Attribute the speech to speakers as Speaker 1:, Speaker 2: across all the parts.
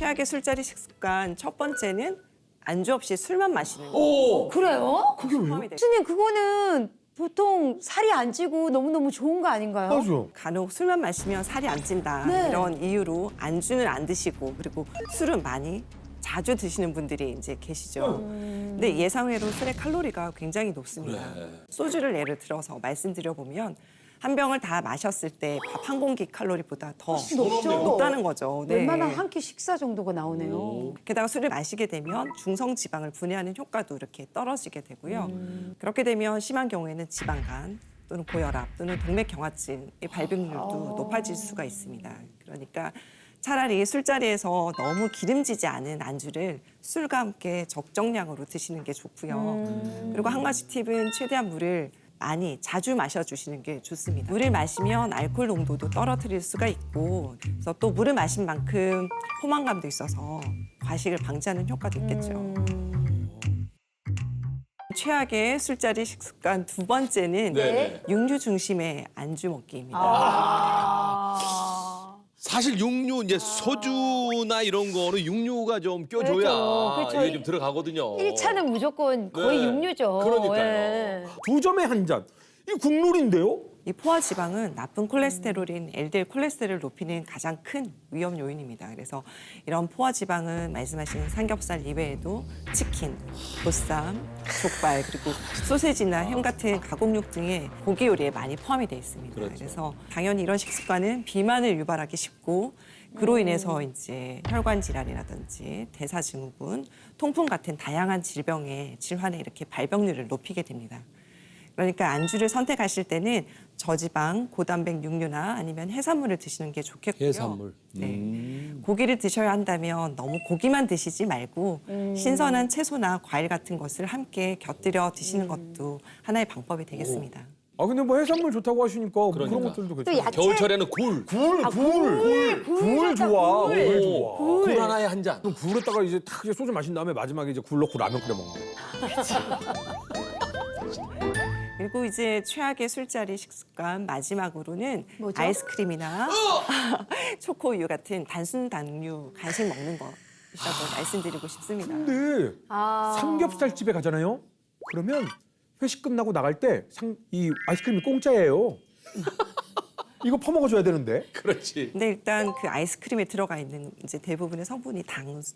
Speaker 1: 최악의 술자리 식습관 첫 번째는 안주 없이 술만 마시는 거.
Speaker 2: 오!
Speaker 3: 그래요?
Speaker 2: 그게 왜요?
Speaker 1: 포함이 돼요.
Speaker 3: 교수님 그거는 보통 살이 안 찌고 너무너무 좋은 거 아닌가요?
Speaker 2: 맞아.
Speaker 1: 간혹 술만 마시면 살이 안 찐다
Speaker 3: 네.
Speaker 1: 이런 이유로 안주는 안 드시고 그리고 술은 많이 자주 드시는 분들이 이제 계시죠. 근데 예상외로 술의 칼로리가 굉장히 높습니다.
Speaker 2: 그래.
Speaker 1: 소주를 예를 들어서 말씀드려 보면 한 병을 다 마셨을 때 밥 한 공기 칼로리보다 더
Speaker 3: 높죠.
Speaker 1: 높다는 거죠. 네.
Speaker 3: 웬만한 한 끼 식사 정도가 나오네요.
Speaker 1: 게다가 술을 마시게 되면 중성 지방을 분해하는 효과도 이렇게 떨어지게 되고요. 그렇게 되면 심한 경우에는 지방간 또는 고혈압 또는 동맥경화증의 발병률도 높아질 수가 있습니다. 그러니까 차라리 술자리에서 너무 기름지지 않은 안주를 술과 함께 적정량으로 드시는 게 좋고요. 그리고 한 가지 팁은 최대한 물을 많이 자주 마셔주시는 게 좋습니다. 물을 마시면 알코올 농도도 떨어뜨릴 수가 있고 그래서 또 물을 마신 만큼 포만감도 있어서 과식을 방지하는 효과도 있겠죠. 최악의 술자리 식습관 두 번째는
Speaker 2: 네.
Speaker 1: 육류 중심의 안주 먹기입니다.
Speaker 2: 사실 육류 이제 소주나 이런 거는 육류가 좀 껴줘야
Speaker 3: 그렇죠. 그렇죠.
Speaker 2: 이게 좀 들어가거든요.
Speaker 3: 1차는 무조건 거의
Speaker 2: 네.
Speaker 3: 육류죠.
Speaker 2: 그러니까요.
Speaker 3: 예.
Speaker 4: 두 점에 한 잔. 이 국룰인데요?
Speaker 1: 이 포화 지방은 나쁜 콜레스테롤인 LDL 콜레스테롤을 높이는 가장 큰 위험 요인입니다. 그래서 이런 포화 지방은 말씀하신 삼겹살 이외에도 치킨, 보쌈, 족발 그리고 소세지나 햄 같은 가공육 등의 고기 요리에 많이 포함이 되어 있습니다.
Speaker 2: 그렇죠.
Speaker 1: 그래서 당연히 이런 식습관은 비만을 유발하기 쉽고 그로 인해서 이제 혈관 질환이라든지 대사증후군, 통풍 같은 다양한 질병의 질환의 이렇게 발병률을 높이게 됩니다. 그러니까 안주를 선택하실 때는 저지방, 고단백 육류나 아니면 해산물을 드시는 게 좋겠고요.
Speaker 2: 해산물.
Speaker 1: 네. 고기를 드셔야 한다면 너무 고기만 드시지 말고 신선한 채소나 과일 같은 것을 함께 곁들여 드시는 것도 하나의 방법이 되겠습니다.
Speaker 4: 아 근데 뭐 해산물 좋다고 하시니까 뭐 그런
Speaker 2: 그러니까.
Speaker 4: 것들도
Speaker 3: 또
Speaker 4: 괜찮아요.
Speaker 3: 야채
Speaker 2: 겨울철에는 굴.
Speaker 4: 굴 좋아. 굴 좋아.
Speaker 2: 굴 하나에 한 잔.
Speaker 4: 그럼 굴에다가 이제 탁 이제 소주 마신 다음에 마지막에 이제 굴 넣고 라면 끓여 먹는 거.
Speaker 1: 그리고 이제 최악의 술자리 식습관 마지막으로는
Speaker 3: 뭐죠?
Speaker 1: 아이스크림이나 초코우유 같은 단순 당류 간식 먹는 것이라고 말씀드리고 싶습니다.
Speaker 4: 근데 삼겹살 집에 가잖아요. 그러면 회식 끝나고 나갈 때 이 아이스크림이 공짜예요. 이거 퍼먹어줘야 되는데.
Speaker 2: 그렇지.
Speaker 1: 근데 일단 그 아이스크림에 들어가 있는 이제 대부분의 성분이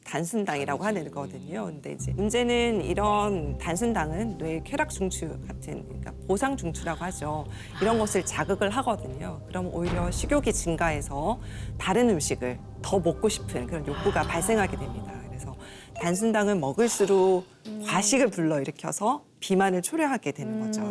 Speaker 1: 단순당이라고 하는 거거든요. 근데 이제 문제는 이런 단순당은 뇌 쾌락 중추 같은 그러니까 보상 중추라고 하죠. 이런 것을 자극을 하거든요. 그럼 오히려 식욕이 증가해서 다른 음식을 더 먹고 싶은 그런 욕구가 발생하게 됩니다. 그래서 단순당을 먹을수록 과식을 불러일으켜서 비만을 초래하게 되는 거죠.